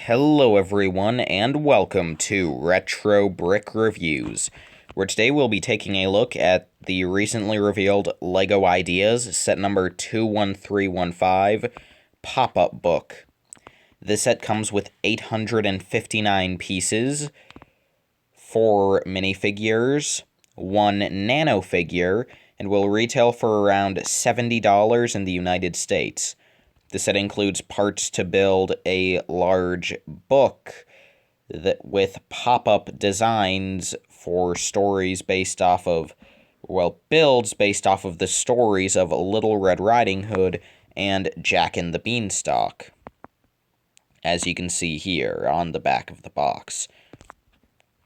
Hello everyone, and welcome to Retro Brick Reviews, where today we'll be taking a look at the recently revealed LEGO Ideas set number 21315 pop-up book. This set comes with 859 pieces, 4 minifigures, 1 nano figure, and will retail for around $70 in the United States. The set includes parts to build a large book with pop-up designs for stories based off of, builds based off of the stories of Little Red Riding Hood and Jack and the Beanstalk, as you can see here on the back of the box.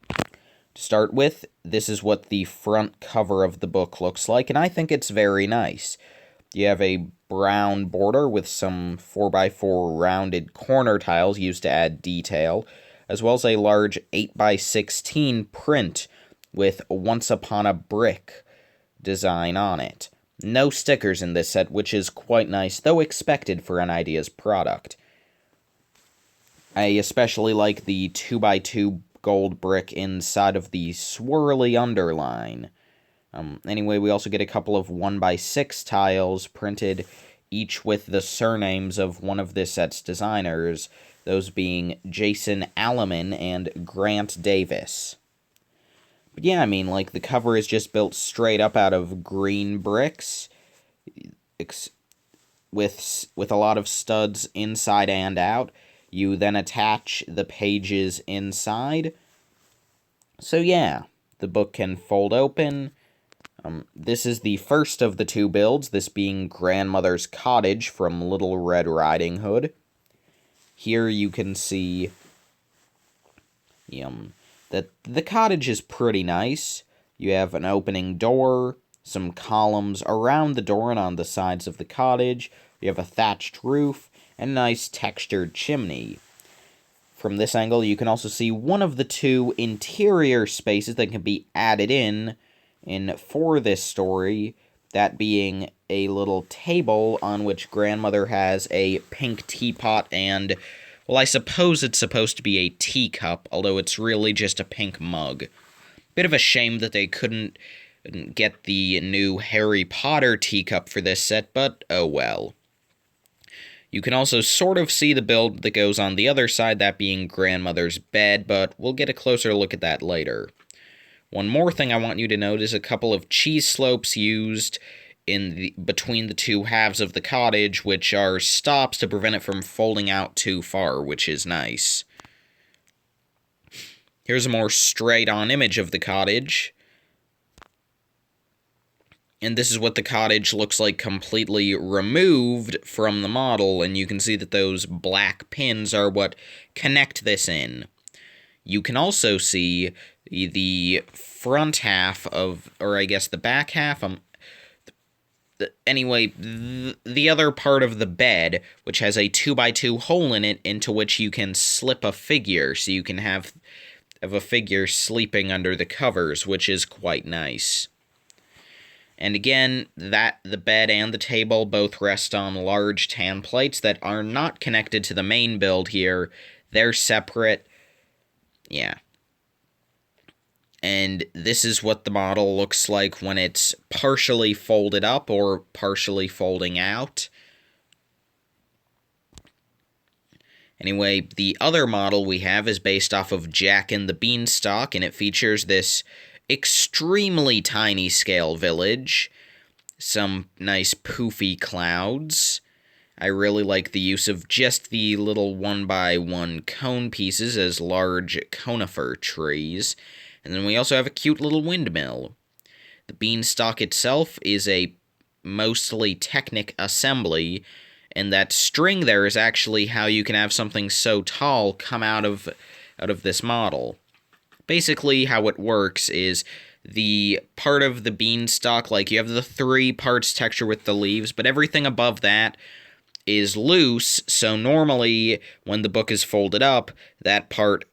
To start with, this is what the front cover of the book looks like, and I think it's very nice. You have a brown border with some 4x4 rounded corner tiles used to add detail, as well as a large 8x16 print with Once Upon a Brick design on it. No stickers in this set, which is quite nice, though expected for an Ideas product. I especially like the 2x2 gold brick inside of the swirly underline. Anyway, we also get a couple of 1x6 tiles printed, each with the surnames of one of this set's designers, those being Jason Alleman and Grant Davis. But yeah, I mean, like, the cover is just built straight up out of green bricks, with a lot of studs inside and out. You then attach the pages inside. So yeah, the book can fold open. This is the first of the two builds, this being Grandmother's Cottage from Little Red Riding Hood. Here you can see that the cottage is pretty nice. You have an opening door, some columns around the door and on the sides of the cottage. You have a thatched roof, and a nice textured chimney. From this angle, you can also see one of the two interior spaces that can be added in for this story, that being a little table on which Grandmother has a pink teapot and, well, I suppose it's supposed to be a teacup, although it's really just a pink mug. Bit of a shame that they couldn't get the new Harry Potter teacup for this set, but oh well. You can also sort of see the build that goes on the other side, that being Grandmother's bed, but we'll get a closer look at that later. One more thing I want you to note is a couple of cheese slopes used between the two halves of the cottage, which are stops to prevent it from folding out too far, which is nice. Here's a more straight-on image of the cottage. And this is what the cottage looks like completely removed from the model, and you can see that those black pins are what connect this in. You can also see the front half of, or I guess the back half, anyway, the other part of the bed, which has a 2x2 hole in it into which you can slip a figure, so you can have a figure sleeping under the covers, which is quite nice. And again, the bed and the table both rest on large tan plates that are not connected to the main build here. They're separate. Yeah. And this is what the model looks like when it's partially folded up or partially folding out. Anyway, the other model we have is based off of Jack and the Beanstalk, and it features this extremely tiny scale village, some nice poofy clouds. I really like the use of just the little 1x1 cone pieces as large conifer trees. And then we also have a cute little windmill. The Beanstalk itself is a mostly Technic assembly, and that string there is actually how you can have something so tall come out of this model. Basically, how it works is the part of the Beanstalk, like you have the 3 parts texture with the leaves, but everything above that is loose, so normally when the book is folded up, that part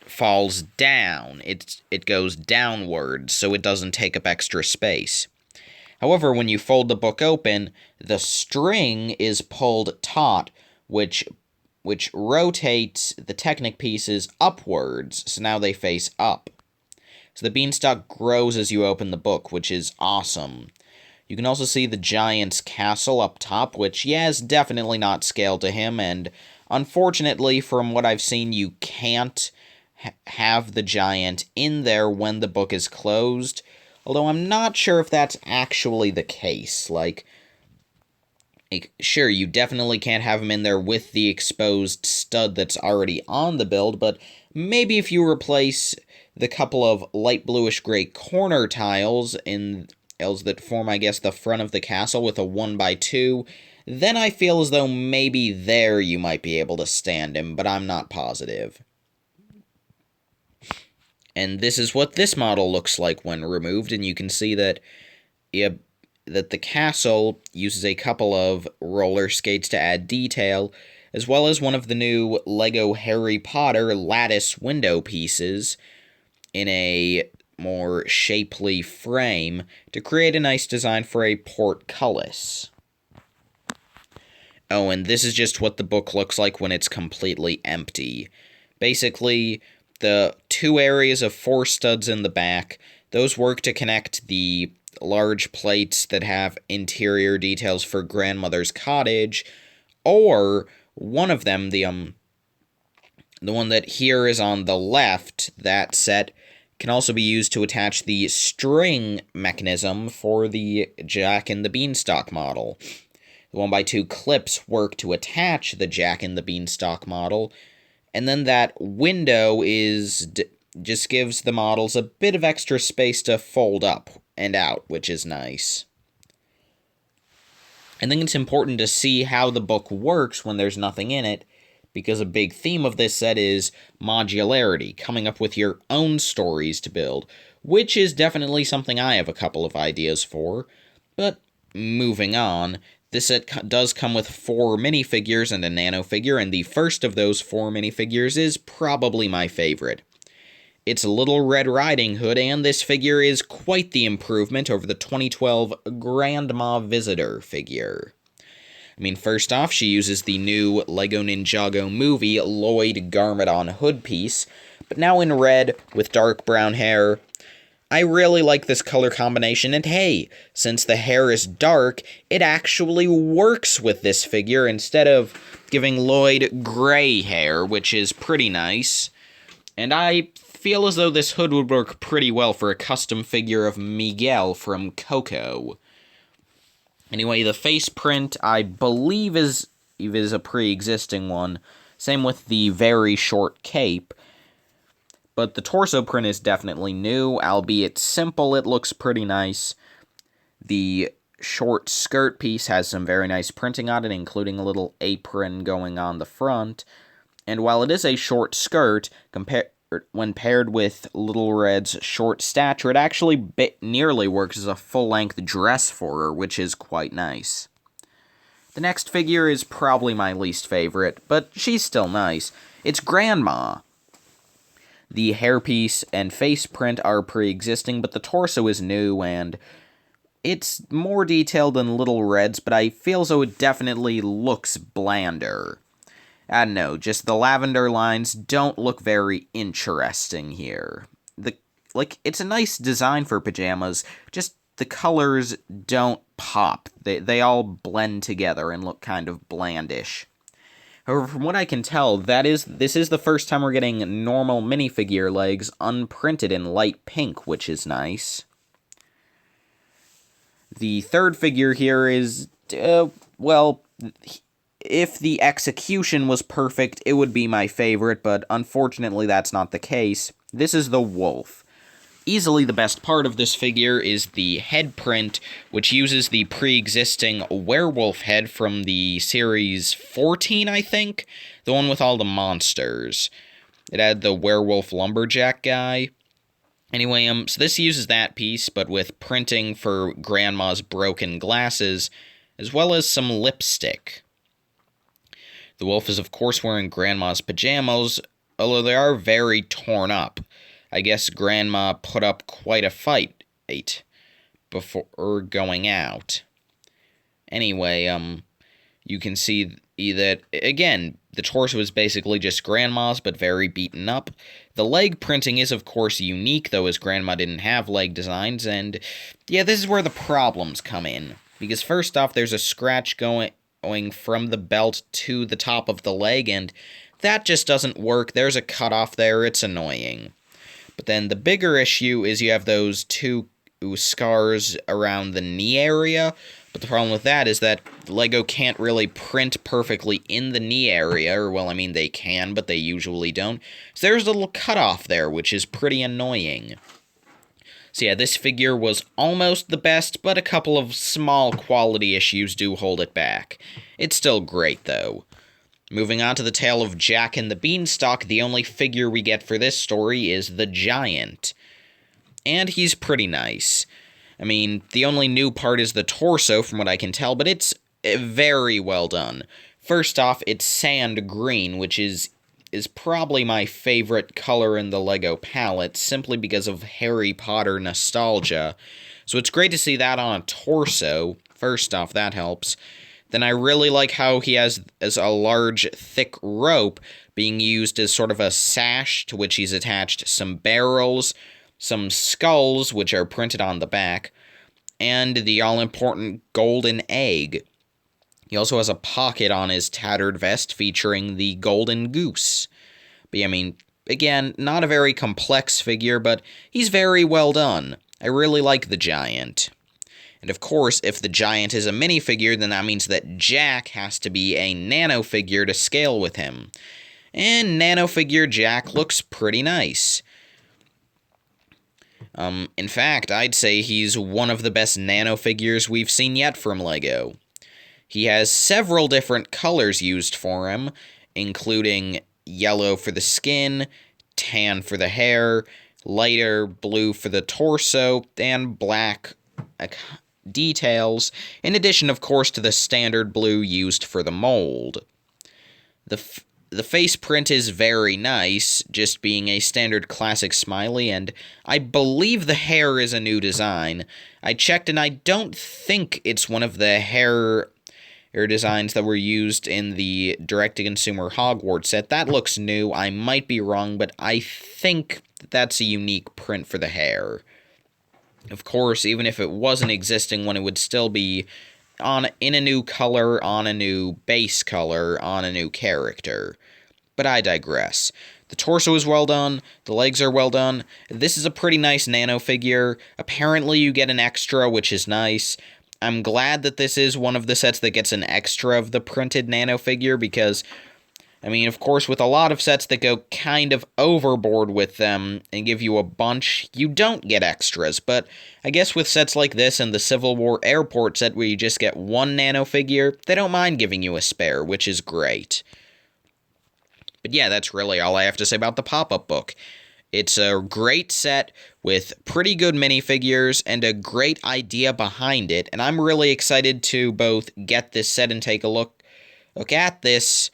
falls down. It goes downwards, so it doesn't take up extra space. However, when you fold the book open, the string is pulled taut, which rotates the Technic pieces upwards, so now they face up. So the Beanstalk grows as you open the book, which is awesome. You can also see the giant's castle up top, which, yeah, is definitely not scaled to him, and unfortunately, from what I've seen, you can't have the giant in there when the book is closed, although I'm not sure if that's actually the case. Like, sure, you definitely can't have him in there with the exposed stud that's already on the build, but maybe if you replace the couple of light bluish-gray corner tiles that form, I guess, the front of the castle with a 1x2, then I feel as though maybe there you might be able to stand him, but I'm not positive. And this is what this model looks like when removed, and you can see that that the castle uses a couple of roller skates to add detail, as well as one of the new LEGO Harry Potter lattice window pieces in a more shapely frame to create a nice design for a portcullis. Oh, and this is just what the book looks like when it's completely empty. Basically, the 2 areas of 4 studs in the back, those work to connect the large plates that have interior details for Grandmother's Cottage, or one of them, the one that here is on the left, that set, can also be used to attach the string mechanism for the Jack and the Beanstalk model. The 1x2 clips work to attach the Jack and the Beanstalk model, and then that window just gives the models a bit of extra space to fold up and out, which is nice. I think it's important to see how the book works when there's nothing in it, because a big theme of this set is modularity, coming up with your own stories to build, which is definitely something I have a couple of ideas for. But moving on, this set does come with 4 minifigures and a nano figure, and the first of those 4 minifigures is probably my favorite. It's Little Red Riding Hood, and this figure is quite the improvement over the 2012 Grandma Visitor figure. I mean, first off, she uses the new LEGO Ninjago movie Lloyd Garmadon hood piece, but now in red with dark brown hair. I really like this color combination, and hey, since the hair is dark, it actually works with this figure instead of giving Lloyd gray hair, which is pretty nice. And I feel as though this hood would work pretty well for a custom figure of Miguel from Coco. Anyway, the face print, I believe, is a pre-existing one. Same with the very short cape. But the torso print is definitely new, albeit simple, it looks pretty nice. The short skirt piece has some very nice printing on it, including a little apron going on the front. And while it is a short skirt, when paired with Little Red's short stature, it actually nearly works as a full-length dress for her, which is quite nice. The next figure is probably my least favorite, but she's still nice. It's Grandma. The hairpiece and face print are pre-existing, but the torso is new, and it's more detailed than Little Red's, but I feel as though it definitely looks blander. I don't know, just the lavender lines don't look very interesting here. It's a nice design for pajamas, just the colors don't pop. They all blend together and look kind of blandish. However, from what I can tell, this is the first time we're getting normal minifigure legs unprinted in light pink, which is nice. The third figure here is, if the execution was perfect, it would be my favorite, but unfortunately that's not the case. This is the wolf. Easily the best part of this figure is the head print, which uses the pre-existing werewolf head from the series 14, I think? The one with all the monsters. It had the werewolf lumberjack guy. Anyway, so this uses that piece, but with printing for Grandma's broken glasses, as well as some lipstick. The wolf is, of course, wearing Grandma's pajamas, although they are very torn up. I guess Grandma put up quite a fight before going out. Anyway, You can see that, again, the torso is basically just Grandma's, but very beaten up. The leg printing is, of course, unique, though, as Grandma didn't have leg designs, and yeah, this is where the problems come in. Because first off, there's a scratch going from the belt to the top of the leg, and that just doesn't work. There's a cutoff there. It's annoying. But then the bigger issue is you have those two scars around the knee area. But the problem with that is that LEGO can't really print perfectly in the knee area. Or, well, I mean, they can, but they usually don't. So there's a little cutoff there, which is pretty annoying. So yeah, this figure was almost the best, but a couple of small quality issues do hold it back. It's still great, though. Moving on to the tale of Jack and the Beanstalk, the only figure we get for this story is the Giant. And he's pretty nice. I mean, the only new part is the torso, from what I can tell, but it's very well done. First off, it's sand green, which is probably my favorite color in the LEGO palette, simply because of Harry Potter nostalgia. So it's great to see that on a torso. First off, that helps. Then I really like how he has a large, thick rope being used as sort of a sash, to which he's attached some barrels, some skulls, which are printed on the back, and the all-important golden egg. He also has a pocket on his tattered vest featuring the golden goose. But yeah, I mean, again, not a very complex figure, but he's very well done. I really like the Giant. And of course, if the Giant is a minifigure, then that means that Jack has to be a nano figure to scale with him. And nano figure Jack looks pretty nice. In fact, I'd say he's one of the best nano figures we've seen yet from LEGO. He has several different colors used for him, including yellow for the skin, tan for the hair, lighter blue for the torso, and black details, in addition, of course, to the standard blue used for the mold. The face print is very nice, just being a standard classic smiley, and I believe the hair is a new design. I checked, and I don't think it's one of the hair designs that were used in the direct-to-consumer Hogwarts set. That looks new. I might be wrong, but I think that's a unique print for the hair. Of course, even if it wasn't existing one, it would still be in a new color, on a new base color, on a new character. But I digress. The torso is well done, the legs are well done. This is a pretty nice nano figure. Apparently you get an extra, which is nice. I'm glad that this is one of the sets that gets an extra of the printed nano figure, because, I mean, of course, with a lot of sets that go kind of overboard with them and give you a bunch, you don't get extras. But I guess with sets like this and the Civil War Airport set where you just get one nano figure, they don't mind giving you a spare, which is great. But yeah, that's really all I have to say about the pop-up book. It's a great set with pretty good minifigures and a great idea behind it, and I'm really excited to both get this set and take a look at this,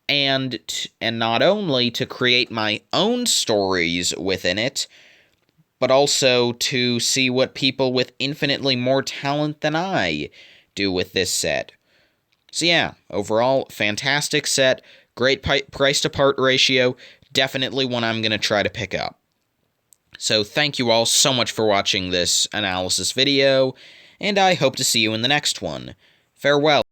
and not only to create my own stories within it, but also to see what people with infinitely more talent than I do with this set. So yeah, overall, fantastic set, great price-to-part ratio, definitely one I'm going to try to pick up. So thank you all so much for watching this analysis video, and I hope to see you in the next one. Farewell.